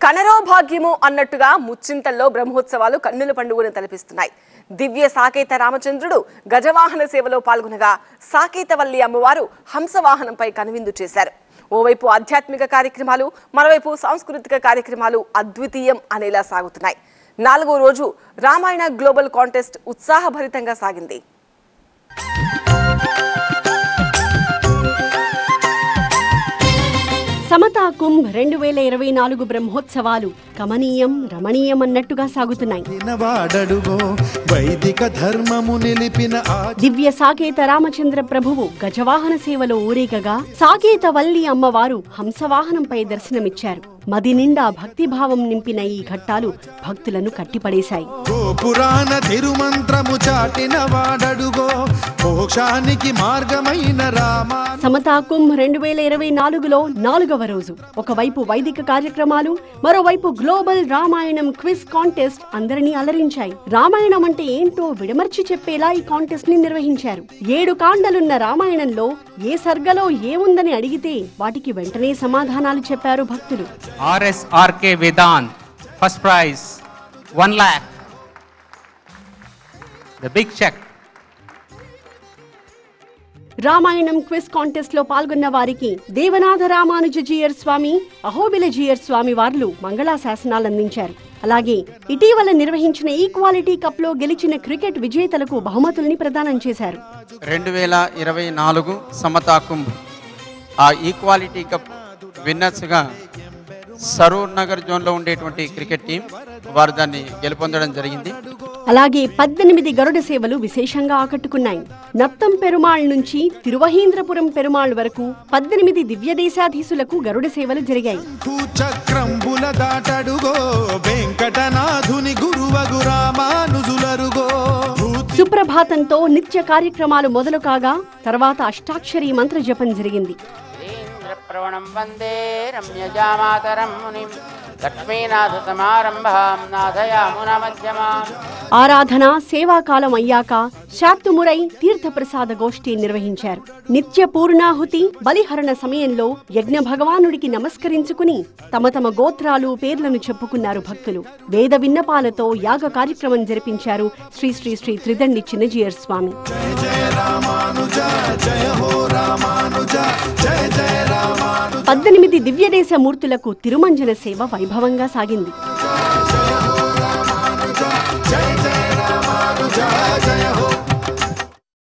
కనరో భాగ్యము అన్నట్టుగా ముచ్చింతల్లో బ్రహ్మోత్సవాలు కన్నుల పండుగను తలపిస్తున్నాయి. దివ్య సాకేత రామచంద్రుడు గజవాహన సేవలో పాల్గొనగా సాకేతవల్లి అమ్మవారు హంసవాహనంపై కనువిందు చేశారు. ఓవైపు ఆధ్యాత్మిక కార్యక్రమాలు, మరోవైపు సాంస్కృతిక కార్యక్రమాలు అద్వితీయం అనేలా సాగుతున్నాయి. 4వ రోజు రామాయణ గ్లోబల్ కాంటెస్ట్ ఉత్సాహభరితంగా సాగింది. సమతా కుంభ్ 2024 బ్రహ్మోత్సవాలు కమనీయం రమణీయం అన్నట్టుగా సాగుతున్నాయి. దివ్య సాకేత రామచంద్ర ప్రభువు గజవాహన సేవలో ఊరేగగా సాకేతవల్లి అమ్మవారు హంసవాహనంపై దర్శనమిచ్చారు. మది నిండా భక్తిభావం నింపిన ఈ ఘట్టాలు భక్తులను కట్టిపడేశాయి. సమతా కుంభ్ 2024లో 4వ రోజు ఒకవైపు వైదిక కార్యక్రమాలు, మరోవైపు గ్లోబల్ రామాయణం క్విజ్ కాంటెస్ట్ అందరినీ అలరించాయి. రామాయణం అంటే ఏంటో విడమర్చి చెప్పేలా ఈ కాంటెస్ట్ ని నిర్వహించారు. 7 కాండలున్న రామాయణంలో ఏ సర్గలో ఏముందని అడిగితే వాటికి వెంటనే సమాధానాలు చెప్పారు భక్తులు. RSRK Vedant, first prize 1 lakh, the big check. Ramayanam quiz contest లో పాల్గొన్న వారికి దేవనాథ రామానుజీయర్ స్వామి, అహోబిలజీయర్ స్వామి వార్లు మంగళాశాసనాలు అందించారు. అలాగే ఇటీవల నిర్వహించిన ఈక్వాలిటీ కప్ లో గెలిచిన క్రికెట్ విజేతలకు బహుమతుల్ని ప్రదానం చేశారు. 2024 సమతా కుంభ్ ఆ ఈక్వాలిటీ కప్ విన్నర్స్ గా సరూర్ నగర్ జోన్ లో ఉండేటువంటి క్రికెట్ టీం వారు దాన్ని గెలుపొందడం జరిగింది. అలాగే 18 గరుడ సేవలు విశేషంగా ఆకట్టుకున్నాయి. నత్తం పెరుమాళ్ నుంచి తిరువహీంద్రపురం పెరుమాళ్ వరకు 18 దివ్య దేశాధీశులకు గరుడ సేవలు జరిగాయి. సుప్రభాతంతో నిత్య కార్యక్రమాలు మొదలు కాగా తర్వాత అష్టాక్షరి మంత్ర జపం జరిగింది. ప్రవణం వందే రమ్యజామాతరం మునిం లక్ష్మీనాథ సమారంభాం నాథయామున మధ్యమాం. ఆరాధన సేవాకాలం అయ్యాక శాత్తుమురై తీర్థప్రసాద గోష్ఠి నిర్వహించారు. నిత్య పూర్ణాహుతి బలిహరణ సమయంలో యజ్ఞ భగవానుడికి నమస్కరించుకుని తమ తమ గోత్రాలు పేర్లను చెప్పుకున్నారు భక్తులు. వేద విన్నపాలతో యాగ కార్యక్రమం జరిపించారు శ్రీ శ్రీ శ్రీ త్రిదండి చిన్నజీయర్ స్వామి. 18 దివ్యదేశ మూర్తులకు తిరుమంజన సేవ వైభవంగా సాగింది.